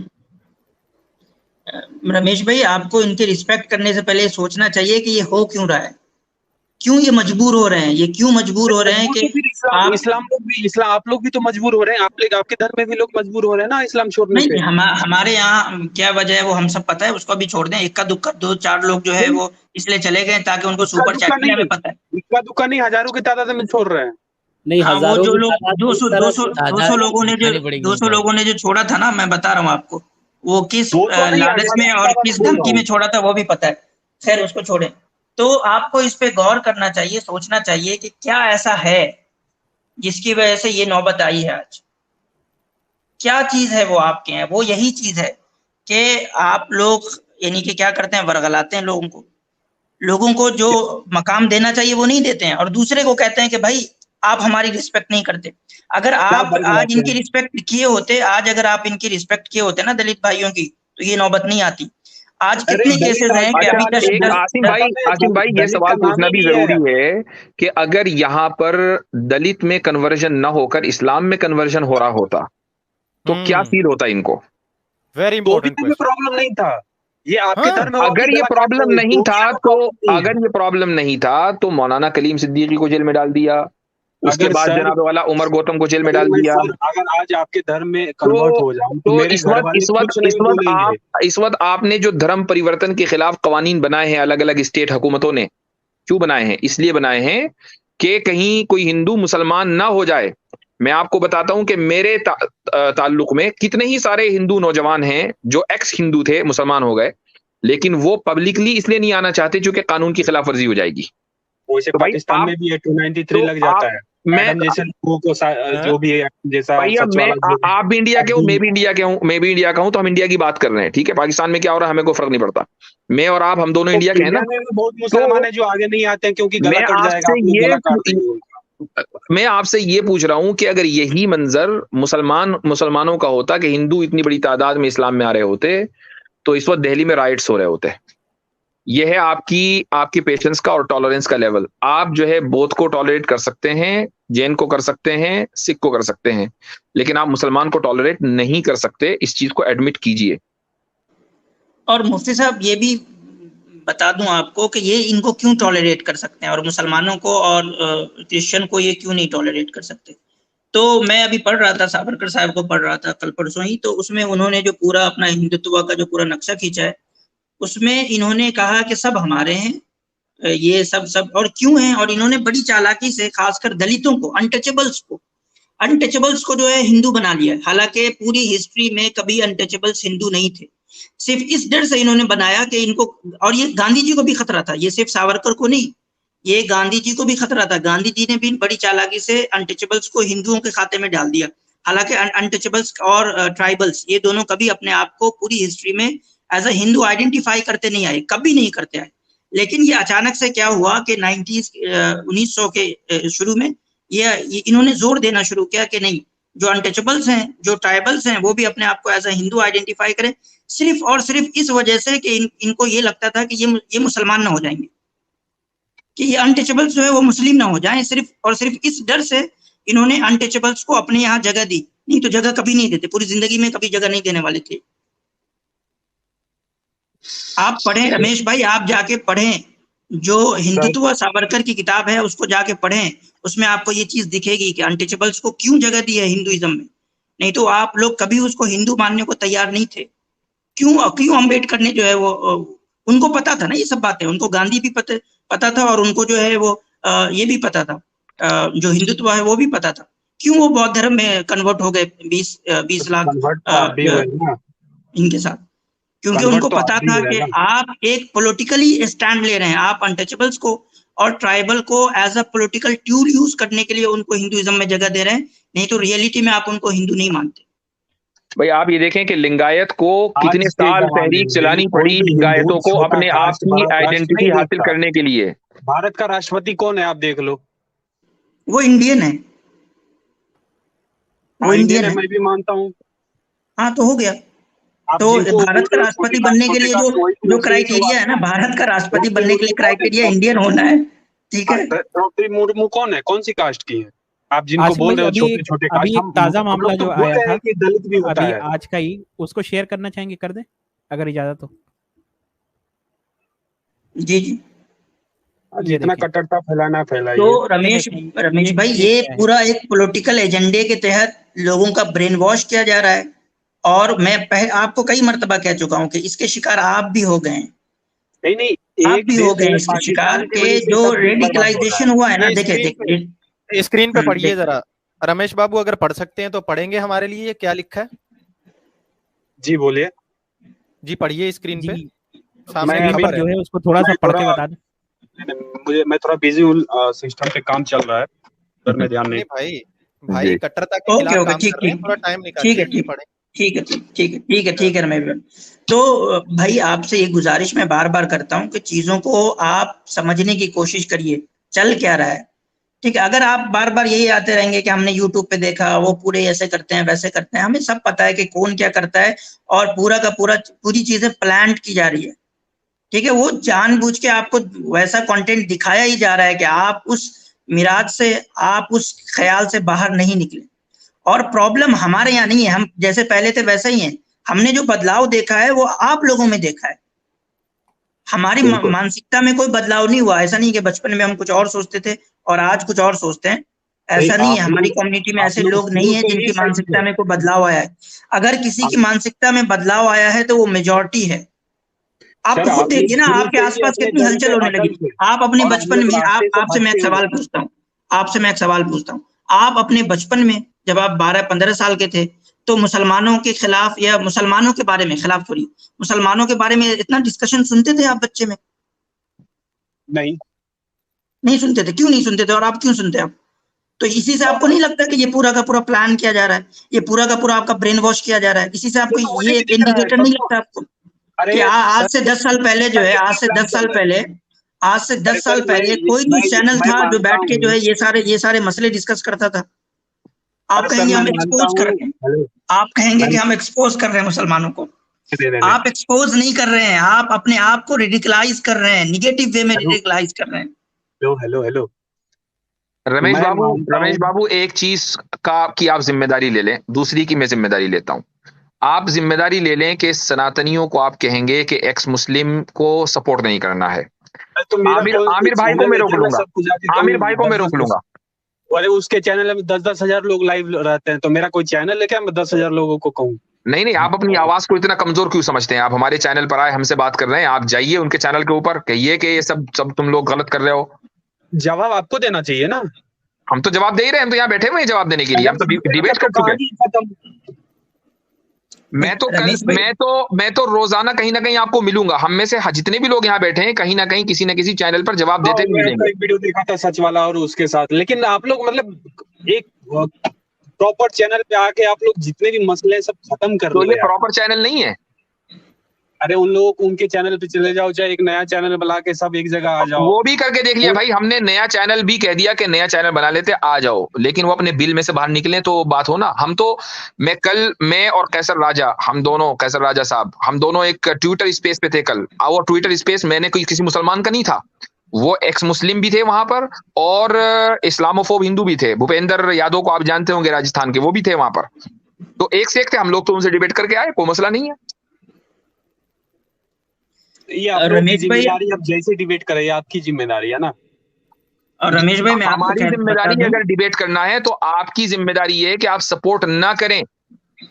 रमेश भाई आपको इनके रिस्पेक्ट करने से पहले सोचना चाहिए कि ये हो क्यों रहा है, क्यों ये मजबूर हो रहे हैं, ये क्यों मजबूर हो रहे हैं कि इस्लाम आप लोग भी तो मजबूर हो रहे हैं, आपके धर्म में भी लोग मजबूर हो रहे हैं ना इस्लाम छोड़ने नहीं, पे। हमारे यहाँ क्या वजह है वो हम सब पता है, उसको भी छोड़ दें। इक्का दुक्का 2-4 लोग जो है वो इसलिए चले गए ताकि उनको सुपर चैट मिले, हमें पता है। इक्का दुक्का नहीं, हजारों की तादाद में छोड़ रहे हैं। नहीं हाँ, वो जो लोग 200 लोगों ने जो छोड़ा था ना, मैं बता रहा हूँ आपको, वो किस लालच में और किस धमकी में छोड़ा था वो भी पता है। खैर उसको छोड़ें। तो आपको इस पे गौर करना चाहिए, सोचना चाहिए कि क्या ऐसा है जिसकी वजह से ये नौबत आई है आज। क्या चीज है वो आपके हैं? वो यही चीज है कि आप लोग यानी कि क्या करते हैं, वरगलाते हैं लोगों को जो मकाम देना चाहिए वो नहीं देते हैं, और दूसरे को कहते हैं कि भाई आप हमारी रिस्पेक्ट नहीं करते। अगर आप आज इनकी रिस्पेक्ट किए होते, आज अगर आप इनकी रिस्पेक्ट किए होते ना दलित भाइयों की, तो ये नौबत नहीं आती। आज कितने केसेस हैं कि अभी तक। आसिम भाई ये सवाल पूछना भी जरूरी है कि अगर यहाँ पर दलित में कन्वर्जन न होकर इस्लाम में कन्वर्जन हो रहा होता तो क्या फील होता इनको? Very important question. प्रॉब्लम नहीं था ये आपके धर्म में। अगर ये प्रॉब्लम नहीं था तो मौलाना कलीम सिद्दीकी को जेल में डाल दिया, उसके बाद जनाब वाला उमर गौतम को जेल में डाल दिया। अगर आज आपके धर्म में कन्वर्ट हो जाऊं तो इस वक्त आपने जो धर्म परिवर्तन के खिलाफ कवानीन बनाए हैं अलग अलग स्टेट हुकूमतों ने, क्यों बनाए हैं? इसलिए बनाए हैं कि कहीं कोई हिंदू मुसलमान ना हो जाए। मैं आपको बताता हूं कि मेरे ताल्लुक में कितने ही सारे हिंदू नौजवान हैं जो एक्स हिंदू थे, मुसलमान हो गए, लेकिन वो पब्लिकली इसलिए नहीं आना चाहते क्योंकि कानून की खिलाफ वर्जी हो जाएगी। वैसे तो भाई पाकिस्तान में भी 293 लग जाता है। मैडम जैसे लोगों को जो भी है, जैसा भैया सच मैं वाला जो आप भी इंडिया के हो, मैं भी इंडिया के हूँ, मैं भी इंडिया का हूँ, तो हम इंडिया की बात कर रहे हैं, ठीक है। पाकिस्तान में क्या हो रहा है हमें कोई फर्क नहीं पड़ता। मैं और आप, हम दोनों तो इंडिया के हैं ना। इंडिया में भी बहुत मुसलमान है जो आगे नहीं आते हैं क्योंकि गला मैं कट जाएगा, आपसे आप लोग ये गला काट देंगे उनका। मैं आपसे ये पूछ रहा हूं कि अगर यही मंजर मुसलमानों का होता कि हिंदू इतनी बड़ी तादाद में इस्लाम में आ रहे होते, तो इस वक्त दिल्ली में राइट्स हो रहे होते। यह है आपकी पेशेंस का और टॉलरेंस का लेवल। आप जो है बोथ को टॉलरेट कर सकते हैं, जैन को कर सकते हैं, सिख को कर सकते हैं, लेकिन आप मुसलमान को टॉलरेट नहीं कर सकते। इस चीज को एडमिट कीजिए। और मुफ्ती साहब ये भी बता दूं आपको कि ये इनको क्यों टॉलरेट कर सकते हैं और मुसलमानों को और क्रिश्चियन को ये क्यों नहीं टॉलरेट कर सकते। तो मैं अभी पढ़ रहा था, सावरकर साहब को पढ़ रहा था कल परसों ही, तो उसमें उन्होंने जो पूरा अपना हिंदुत्व का जो पूरा नक्शा खींचा है, उसमें इन्होंने कहा कि सब हमारे हैं, ये सब और क्यों हैं। और इन्होंने बड़ी चालाकी से खासकर दलितों को, अनटचेबल्स को जो है हिंदू बना लिया। हालांकि पूरी हिस्ट्री में कभी अनटचेबल्स हिंदू नहीं थे, सिर्फ इस डर से इन्होंने बनाया कि इनको, और ये गांधी जी को भी खतरा था, ये सिर्फ सावरकर को नहीं, ये गांधी जी को भी खतरा था। गांधी जी ने भी बड़ी चालाकी से अनटचेबल्स को हिंदुओं के खाते में डाल दिया। हालांकि अनटचेबल्स और ट्राइबल्स ये दोनों कभी अपने आप को पूरी हिस्ट्री में एज अ हिंदू आइडेंटिफाई करते नहीं आए, कभी नहीं करते आए। लेकिन ये अचानक से क्या हुआ कि 1900 के शुरू में ये इन्होंने जोर देना शुरू किया कि नहीं, जो अनटचेबल्स हैं, जो ट्राइबल्स हैं, वो भी अपने आप को एज अ हिंदू आइडेंटिफाई करें, सिर्फ और सिर्फ इस वजह से कि इनको ये लगता था कि ये मुसलमान ना हो जाएंगे, कि ये अनटचेबल्स जो है वो मुस्लिम ना हो जाएं। सिर्फ और सिर्फ इस डर से इन्होंने अनटचेबल्स को अपने यहाँ जगह दी, नहीं तो जगह कभी नहीं देते, पूरी जिंदगी में कभी जगह नहीं देने वाले थे। आप पढ़ें रमेश भाई, आप जाके पढ़ें, जो हिंदुत्व सावरकर की किताब है उसको जाके पढ़ें, उसमें आपको ये चीज दिखेगी कि अनटचेबल्स को क्यों जगह दी है हिंदुइज्म में। नहीं तो आप लोग कभी उसको हिंदू मानने को तैयार नहीं थे। क्यों अम्बेडकर ने जो है वो, उनको पता था ना ये सब बातें, उनको गांधी भी पता था और उनको जो है वो ये भी पता था, जो हिंदुत्व है वो भी पता था। क्यों वो बौद्ध धर्म में कन्वर्ट हो गए 20 लाख इनके साथ, क्योंकि उनको पता था कि आप एक पॉलिटिकली स्टैंड ले रहे हैं, आप अनटचेबल्स को और ट्राइबल को as a political tool use करने के लिए उनको हिंदुइज्म में जगह दे रहे हैं, नहीं तो रियलिटी में आप उनको हिंदू नहीं मानते। भाई आप ये देखें कि लिंगायत को कितने साल तहरीक चलानी पड़ी लिंगायतों को अपने आप की आइडेंटिटी हासिल करने के लिए। भारत का राष्ट्रपति कौन है आप देख लो, वो इंडियन है, वो इंडियन है, मैं भी मानता हूँ। हाँ तो हो गया। तो भारत का राष्ट्रपति बनने के लिए जो क्राइटेरिया है ना, भारत का राष्ट्रपति बनने के लिए क्राइटेरिया इंडियन होना है, ठीक है। द्रौपदी मुर्मू कौन है, कौन सी कास्ट की है आप जिनको बोल रहे हो छोटे छोटे कास्ट? अभी ताजा मामला जो आया था दलित भी होता अभी है आज का ही, उसको शेयर करना चाहेंगे, कर दें अगर इजाजत हो। जी जी, जितना कट्टरता फैलाना फैलाइए। तो रमेश भाई, ये पूरा एक पॉलिटिकल एजेंडे के तहत लोगों का ब्रेन वॉश किया जा रहा है, और मैं आपको कई मर्तबा कह चुका हूँ कि इसके शिकार आप भी हो गए हैं। नहीं, आप भी हो गए इसके शिकार के, जो रेडिकलाइजेशन हुआ है ना। देखिए स्क्रीन पे पढ़िए जरा रमेश बाबू, अगर पढ़ सकते हैं तो पढ़ेंगे हमारे लिए, क्या लिखा है? जी बोलिए। जी पढ़िए स्क्रीन पे सामने खबर जो है उसको थोड़ा सा पढ़ के बता दें। मैं थोड़ा बिजी हूँ, सिस्टम पे काम चल रहा है, पर मैं ध्यान नहीं। भाई कट्टरता के खिलाफ काम कर रहे हैं, थोड़ा टाइम निकालिए, ठीक है रमेश भाई। तो भाई आपसे ये गुजारिश मैं बार बार करता हूँ कि चीजों को आप समझने की कोशिश करिए, चल क्या रहा है, ठीक है। अगर आप बार बार यही आते रहेंगे कि हमने यूट्यूब पे देखा, वो पूरे ऐसे करते हैं वैसे करते हैं, हमें सब पता है कि कौन क्या करता है, और पूरी चीजें प्लान की जा रही है, ठीक है। वो जानबूझ के आपको वैसा कंटेंट दिखाया ही जा रहा है कि आप उस मिराज से, आप उस ख्याल से बाहर नहीं निकले। और प्रॉब्लम हमारे यहाँ नहीं है, हम जैसे पहले थे वैसे ही हैं। हमने जो बदलाव देखा है वो आप लोगों में देखा है, हमारी मानसिकता में कोई बदलाव नहीं हुआ। ऐसा नहीं कि बचपन में हम कुछ और सोचते थे और आज कुछ और सोचते हैं, ऐसा नहीं है। हमारी कम्युनिटी में ऐसे लोग नहीं है जिनकी मानसिकता में कोई बदलाव आया है। अगर किसी की मानसिकता में बदलाव आया है तो वो मेजॉरिटी है। आप खुद देखिए ना, आपके आसपास कितनी हलचल होने लगी। आप अपने बचपन में, आपसे मैं एक सवाल पूछता हूँ, आप अपने बचपन में जब आप 12-15 साल के थे तो मुसलमानों के खिलाफ या मुसलमानों के बारे में, मुसलमानों के बारे में इतना डिस्कशन सुनते थे आप बच्चे में? नहीं सुनते थे, क्यों नहीं सुनते थे और आप क्यों सुनते हैं? तो इसी से आपको नहीं लगता कि ये पूरा का पूरा प्लान किया जा रहा है, ये पूरा का पूरा आपका ब्रेन वॉश किया जा रहा है? इसी से आपको ये इंडिकेटर नहीं लगता आपको कि आज से 10 साल पहले जो है, आज से 10 साल पहले कोई न्यूज चैनल था जो बैठ के जो है ये सारे मसले डिस्कस करता था? आप कहेंगे हम एक्सपोज कर रहे हैं, आप कहेंगे कि हम एक्सपोज कर रहे हैं मुसलमानों को। आप एक्सपोज नहीं कर रहे हैं, आप अपने आप को रिडिकुलाइज कर रहे हैं, निगेटिव वे में रिडिकुलाइज कर रहे हैं। हेलो रमेश बाबू एक चीज का की आप जिम्मेदारी ले लें, दूसरी की मैं जिम्मेदारी लेता हूं। आप जिम्मेदारी ले लें कि सनातनियों को आप कहेंगे कि एक्स मुस्लिम को सपोर्ट नहीं करना है। तो आमिर भाई को मैं रोक लूंगा, अरे उसके चैनल में 10-10 हजार लोग लाइव रहते हैं, तो मेरा कोई चैनल है क्या मैं 10 हजार लोगों को कहूँ? नहीं, आप अपनी आवाज को इतना कमजोर क्यों समझते हैं? आप हमारे चैनल पर आए, हमसे बात कर रहे हैं, आप जाइए उनके चैनल के ऊपर, कहिए कि ये सब तुम लोग गलत कर रहे हो। जवाब आपको देना चाहिए ना। हम तो जवाब दे ही रहे हैं, हम तो यहाँ बैठे हुए हैं जवाब देने के लिए, हम तो डिबेट कर चुके हैं। मैं तो रोजाना कहीं ना कहीं आपको मिलूंगा, हम में से जितने भी लोग यहाँ बैठे हैं कहीं ना कहीं किसी न किसी चैनल पर जवाब देते हुए मिलेंगे। एक वीडियो देखा था सच वाला और उसके साथ, लेकिन आप लोग मतलब एक प्रॉपर चैनल पे आके आप लोग जितने भी मसले सब खत्म कर लो। ये प्रॉपर चैनल नहीं है। अरे उन लोगों को उनके चैनल पे चले जाओ, चाहे एक नया चैनल बना के सब एक जगह आ जाओ। वो भी करके देख लिया भाई, हमने नया चैनल भी कह दिया कि नया चैनल बना लेते, आ जाओ, लेकिन वो अपने बिल में से बाहर निकले तो बात हो ना। हम तो मैं और कैसर राजा, कैसर राजा साहब, हम दोनों एक ट्विटर स्पेस पे थे कल। वो ट्विटर स्पेस मैंने कोई किसी मुसलमान का नहीं था, वो एक्स मुस्लिम भी थे वहां पर और इस्लामोफोब हिंदू भी थे। भूपेंद्र यादव को आप जानते होंगे राजस्थान के, वो भी थे वहां पर। तो एक से एक थे हम लोग, तो उनसे डिबेट करके आए, कोई मसला नहीं है। ये रमेश भाई अब जैसे डिबेट करें आपकी जिम्मेदारी है ना। और रमेश भाई मैं हमारी जिम्मेदारी अगर डिबेट करना है तो आपकी जिम्मेदारी ये है कि आप सपोर्ट ना करें,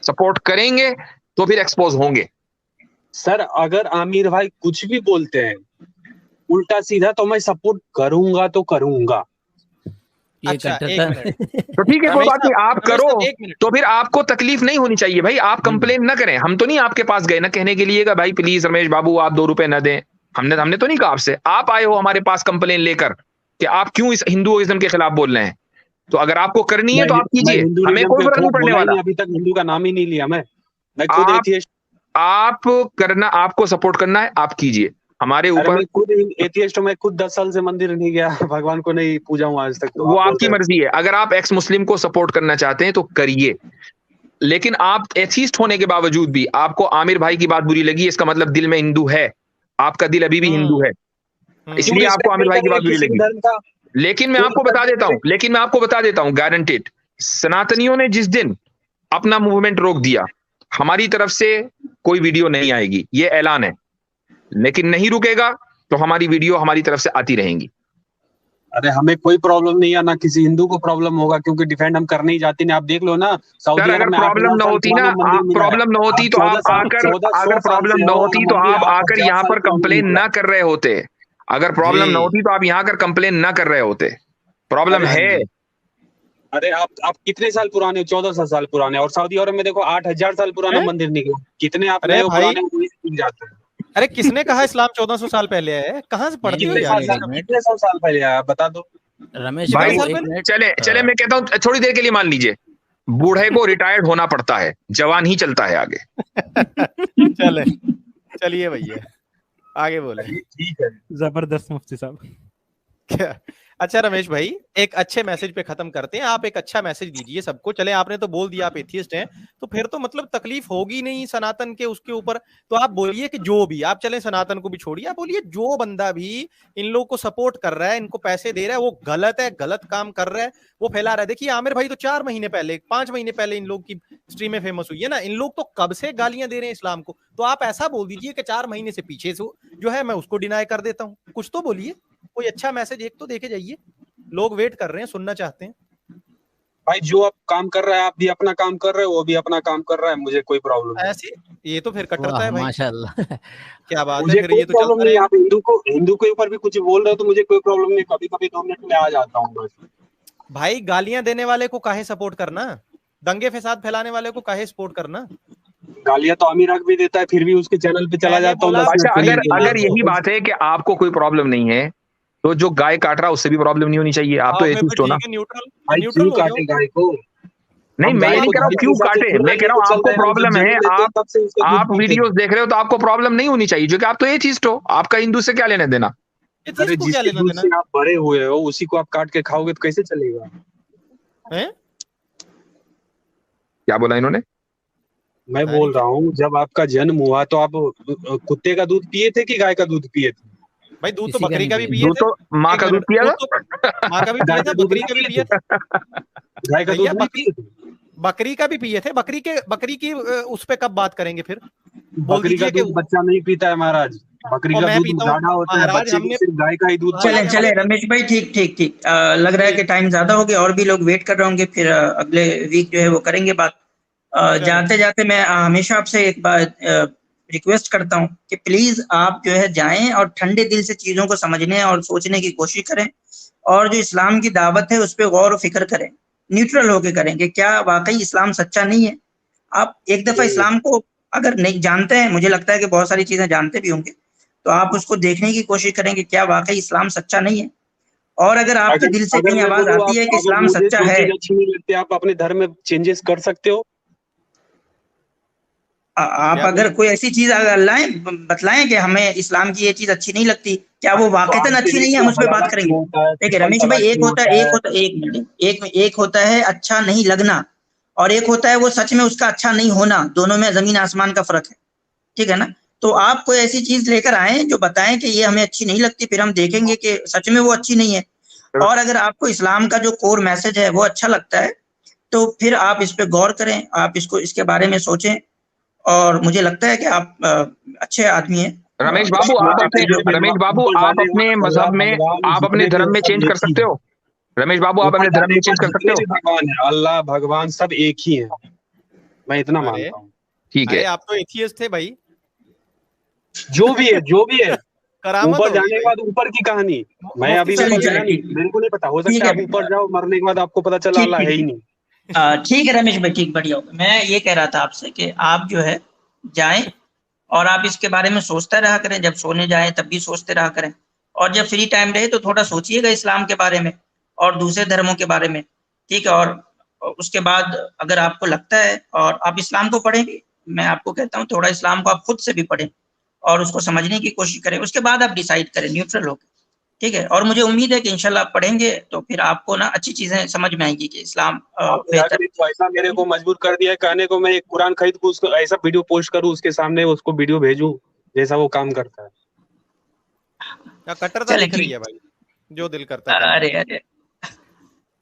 सपोर्ट करेंगे तो फिर एक्सपोज होंगे। सर अगर आमिर भाई कुछ भी बोलते हैं उल्टा सीधा तो मैं सपोर्ट करूंगा तो करूंगा। अच्छा, तो ठीक है, कोई बात नहीं, आप करो तो फिर आपको तकलीफ नहीं होनी चाहिए भाई, आप कंप्लेन ना करें। हम तो नहीं आपके पास गए ना कहने के लिए भाई प्लीज रमेश बाबू आप 2 रुपए ना दें, हमने तो नहीं कहा आपसे। आप आए हो हमारे पास कंप्लेन लेकर कि आप क्यों इस हिंदुइज्म के खिलाफ बोल रहे हैं, तो अगर आपको करनी है तो आप कीजिए, हमें कोई फर्क नहीं पड़ने वाला। अभी तक हिंदू का नाम ही नहीं लिया मैं खुद एथियस्ट। आप करना, आपको सपोर्ट करना है आप कीजिए, हमारे ऊपर। खुद एथियस्ट हूं, मैं खुद 10 साल से मंदिर नहीं गया, भगवान को नहीं पूजा हूं आज तक। तो वो आपकी मर्जी है, अगर आप एक्स मुस्लिम को सपोर्ट करना चाहते हैं तो करिए, लेकिन आप एथियस्ट होने के बावजूद भी आपको आमिर भाई की बात बुरी लगी, इसका मतलब दिल में हिंदू है, आपका दिल अभी भी हिंदू है, इसलिए आपको आमिर भाई की बात बुरी लगी। लेकिन मैं आपको बता देता हूं गारंटेड, सनातनियों ने जिस दिन अपना मूवमेंट रोक दिया, हमारी तरफ से कोई वीडियो नहीं आएगी, ये ऐलान है। लेकिन नहीं रुकेगा तो हमारी वीडियो हमारी तरफ से आती रहेंगी। अरे हमें कोई प्रॉब्लम नहीं है, ना किसी हिंदू को प्रॉब्लम होगा, क्योंकि डिफेंड हम करने ही जाते हैं। आप देख लो ना सऊदी अरब में, प्रॉब्लम न होती ना, प्रॉब्लम न होती तो आप आकर, अगर प्रॉब्लम न होती तो आप आकर यहाँ पर कंप्लेन ना कर रहे होते, अगर प्रॉब्लम न होती तो आप यहाँ कर कंप्लेन ना कर रहे होते। प्रॉब्लम है। अरे आप कितने साल पुराने हो? 1400 साल पुराने, और सऊदी अरब में देखो 8000 साल पुराना मंदिर निकला। कितने आप नए पुराने जाते हैं? अरे किसने कहा इस्लाम 1400 साल पहले है? कहाँ से पढ़ते हो यार? कितने साल पहले आया बता दो रमेश भाई। चले मैं कहता हूँ थोड़ी देर के लिए मान लीजिए, बूढ़े को रिटायर्ड होना पड़ता है, जवान ही चलता है आगे। चलिए भैया आगे बोले। ठीक है, जबरदस्त मुफ्ती साहब। क्या अच्छा रमेश भाई, एक अच्छे मैसेज पे खत्म करते हैं। आप एक अच्छा मैसेज दीजिए सबको। चले आपने तो बोल दिया आप एथियस्ट हैं, तो फिर तो मतलब तकलीफ होगी नहीं सनातन के उसके ऊपर। तो आप बोलिए कि जो भी, आप चले सनातन को भी छोड़िए, आप बोलिए जो बंदा भी इन लोगों को सपोर्ट कर रहा है, इनको पैसे दे रहा है, वो गलत है, गलत काम कर रहा है, वो फैला रहा है। देखिए आमिर भाई तो 4 महीने पहले, 5 महीने पहले इन लोग की स्ट्रीम में फेमस हुई है ना। इन लोग तो कब से गालियां दे रहे हैं इस्लाम को। तो आप ऐसा बोल दीजिए कि 4 महीने से पीछे से जो है मैं उसको डिनाई कर देता हूँ। कुछ तो बोलिए, कोई अच्छा मैसेज एक तो देके जाइए, लोग वेट कर रहे हैं, सुनना चाहते हैं। भाई जो आप काम कर रहा है, आप भी अपना काम कर रहे हो, वो भी अपना काम कर रहा है, मुझे कोई प्रॉब्लम नहीं। ऐसे ये तो फिर कट्टरता है भाई, माशाल्लाह। क्या बात मुझे है। फिर ये तो प्रॉब्लम नहीं। आप हिंदू के ऊपर भी कुछ बोल रहे हो तो मुझे कोई प्रॉब्लम नहीं, कभी कभी 2 मिनट में आ जाता हूँ बस। भाई गालियां देने वाले को काहे सपोर्ट करना, दंगे फसाद फैलाने वाले को काहे सपोर्ट करना। गालियां तो अमीर भी देता है, फिर भी उसके चैनल पे चला जाता हूँ। अच्छा, अगर यही बात है कि आपको कोई प्रॉब्लम नहीं है तो जो गाय काट रहा है उससे भी प्रॉब्लम नहीं होनी चाहिए। आप तो एथिस्ट हो ना। न्यूट्रल काटे गाय को? नहीं, मैं ये नहीं कह रहा हूँ क्यों काटे, मैं कह रहा हूँ आपको प्रॉब्लम है, आप वीडियोस देख रहे हो तो आपको प्रॉब्लम नहीं होनी चाहिए, जो कि आप तो एथिस्ट हो, आपका हिंदू से क्या लेना देना। अरे जिसके दूध से आप बड़े हुए हो उसी को आप काट के खाओगे तो कैसे चलेगा? क्या बोला इन्होंने? मैं बोल रहा हूँ जब आपका जन्म हुआ तो आप कुत्ते का दूध पिए थे कि गाय का दूध पिए थे? भाई दूध तो बकरी का भी पिए थे, तो माँ का दूध पिया था, माँ का भी पिया था, बकरी का भी पिए थे, गाय का दूध नहीं पिए थे, बकरी का भी पिए थे। बकरी की उस पे कब बात करेंगे फिर? बकरी का दूध बच्चा नहीं पीता है महाराज, बकरी का दूध ज्यादा होता है, बच्चे को सिर्फ गाय का ही दूध। चले रमेश भाई, ठीक लग रहा है कि टाइम ज्यादा हो गया, और भी लोग वेट कर रहे होंगे, फिर अगले वीक जो है वो करेंगे बात। जाते जाते मैं हमेशा आपसे एक बात रिक्वेस्ट करता हूं कि प्लीज आप जो है जाएं और ठंडे दिल से चीजों को समझने और सोचने की कोशिश करें, और जो इस्लाम की दावत है उस पर गौर और फिक्र करें, न्यूट्रल होकर करें कि क्या वाकई इस्लाम सच्चा नहीं है। आप एक दफा इस्लाम को अगर नहीं जानते हैं, मुझे लगता है कि बहुत सारी चीजें जानते भी होंगे, तो आप उसको देखने की कोशिश करें कि क्या वाकई इस्लाम सच्चा नहीं है। और अगर आपके दिल से कहीं आवाज आती है कि इस्लाम सच्चा है, आप अपने धर्म में चेंजेस कर सकते हो। आप अगर कोई ऐसी चीज अगर लाएं, बतलाएं कि हमें इस्लाम की ये चीज अच्छी नहीं लगती, क्या वो वाकईतन अच्छी नहीं है, हम उस पर बात करेंगे। देखिए रमेश भाई, एक होता है अच्छा नहीं लगना, और एक होता है वो सच में उसका अच्छा नहीं होना। दोनों में जमीन आसमान का फर्क है, ठीक है ना। तो आप कोई ऐसी चीज लेकर आए जो बताएं कि ये हमें अच्छी नहीं लगती, फिर हम देखेंगे कि सच में वो अच्छी नहीं है। और अगर आपको इस्लाम का जो कोर मैसेज है वो अच्छा लगता है तो फिर आप इस पे गौर करें, आप इसके बारे में सोचें, और मुझे लगता है कि आप अच्छे आदमी हैं। रमेश बाबू, आप अपने मजहब में, आप अपने धर्म में चेंज कर सकते हो। रमेश बाबू, आप अपने धर्म में चेंज कर सकते हो। भगवान है, अल्लाह भगवान सब एक ही है, मैं इतना मानता हूँ। ठीक है, आप तो एथियस्ट थे भाई। जो भी है ऊपर जाने के बाद ऊपर की कहानी, मैं अभी मेरे को नहीं पता, हो सकता है आप ऊपर जाओ, मरने के बाद आपको पता चला अल्लाह है ही नहीं। ठीक है रमेश भाई, ठीक, बढ़िया होगा। मैं ये कह रहा था आपसे कि आप जो है जाएं और आप इसके बारे में सोचते रहा करें, जब सोने जाएं तब भी सोचते रहा करें, और जब फ्री टाइम रहे तो थोड़ा सोचिएगा इस्लाम के बारे में और दूसरे धर्मों के बारे में, ठीक है। और उसके बाद अगर आपको लगता है और आप इस्लाम को पढ़ेंगे, मैं आपको कहता हूँ थोड़ा इस्लाम को आप खुद से भी पढ़ें और उसको समझने की कोशिश करें, उसके बाद आप डिसाइड करें न्यूट्रल होकर, ठीक है। और मुझे उम्मीद है कि इंशाल्लाह आप पढ़ेंगे तो फिर आपको ना अच्छी चीजें समझ में आएंगी कि इस्लाम बेहतर। ऐसा मेरे को मजबूर कर दिया है कहने को, मैं एक कुरान खरीद को उसको ऐसा वीडियो पोस्ट करूं, उसके सामने उसको वीडियो भेजूं जैसा वो काम करता है। कट्टरता दिख रही है भाई, जो दिल करता है। अरे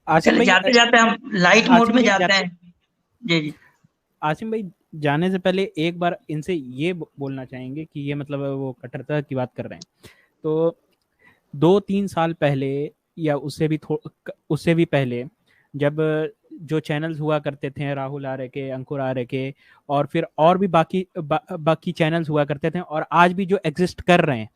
चलिए, जाते जाते हम लाइट मोड में जाते हैं। जी आसिम भाई, जाने से पहले एक बार इनसे ये बोलना चाहेंगे कि ये मतलब वो कट्टरता की बात कर रहे हैं, तो 2-3 साल पहले या उससे भी पहले जब जो चैनल्स हुआ करते थे, राहुल आर्य के, अंकुर आर्य के, और फिर और भी बाकी चैनल्स हुआ करते थे, और आज भी जो एग्जिस्ट कर रहे हैं,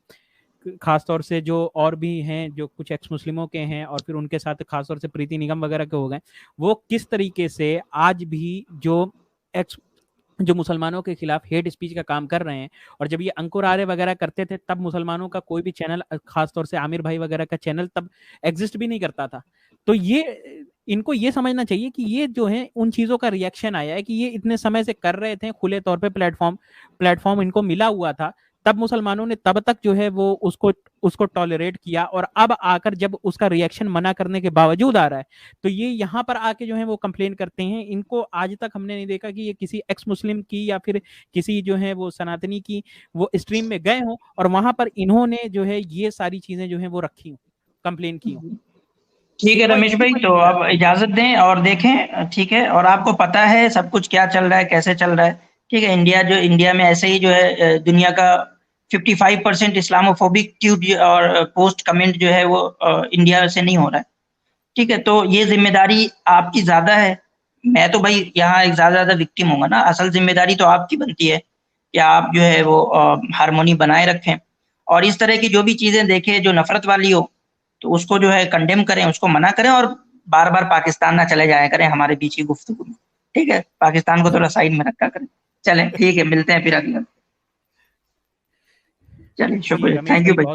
खासतौर से जो और भी हैं जो कुछ एक्स मुस्लिमों के हैं, और फिर उनके साथ खासतौर से प्रीति निगम वगैरह के हो गए, वो किस तरीके से आज भी जो मुसलमानों के खिलाफ हेट स्पीच का काम कर रहे हैं। और जब ये अंकुर आर्य वगैरह करते थे तब मुसलमानों का कोई भी चैनल, खासतौर से आमिर भाई वगैरह का चैनल, तब एग्जिस्ट भी नहीं करता था। तो ये इनको ये समझना चाहिए कि ये जो है उन चीजों का रिएक्शन आया है कि ये इतने समय से कर रहे थे, खुले तौर पे प्लेटफॉर्म इनको मिला हुआ था, तब मुसलमानों ने तब तक जो है वो उसको टॉलरेट किया, और अब आकर जब उसका रिएक्शन मना करने के बावजूद आ रहा है तो ये यहाँ पर आके जो है वो कंप्लेन करते हैं। इनको आज तक हमने नहीं देखा कि ये किसी एक्स मुस्लिम की या फिर किसी जो है वो सनातनी की वो स्ट्रीम में गए हों और वहां पर इन्होंने जो है ये सारी चीजें जो है वो रखी हो, कंप्लेन की हो। ठीक है रमेश भाई, तो अब इजाजत दें और देखें, ठीक है। और आपको पता है सब कुछ क्या चल रहा है, कैसे चल रहा है, ठीक है। इंडिया में ऐसे ही जो है दुनिया का 55% इस्लामोफोबिक ट्वीट और पोस्ट कमेंट जो है वो इंडिया से नहीं हो रहा है, ठीक है। तो ये जिम्मेदारी आपकी ज्यादा है। मैं तो भाई यहाँ एक ज्यादा विक्टिम होगा ना, असल जिम्मेदारी तो आपकी बनती है कि आप जो है वो हार्मोनी बनाए रखें, और इस तरह की जो भी चीजें देखें जो नफरत वाली हो तो उसको जो है कंडेम करें, उसको मना करें, और बार बार पाकिस्तान ना चले जाया करें हमारे बीच की गुफ्तगू में, ठीक है। पाकिस्तान को थोड़ा साइड में रखा करें। चलें, ठीक है, मिलते हैं फिर अगले। चलिए, शुक्रिया, थैंक यू भाई।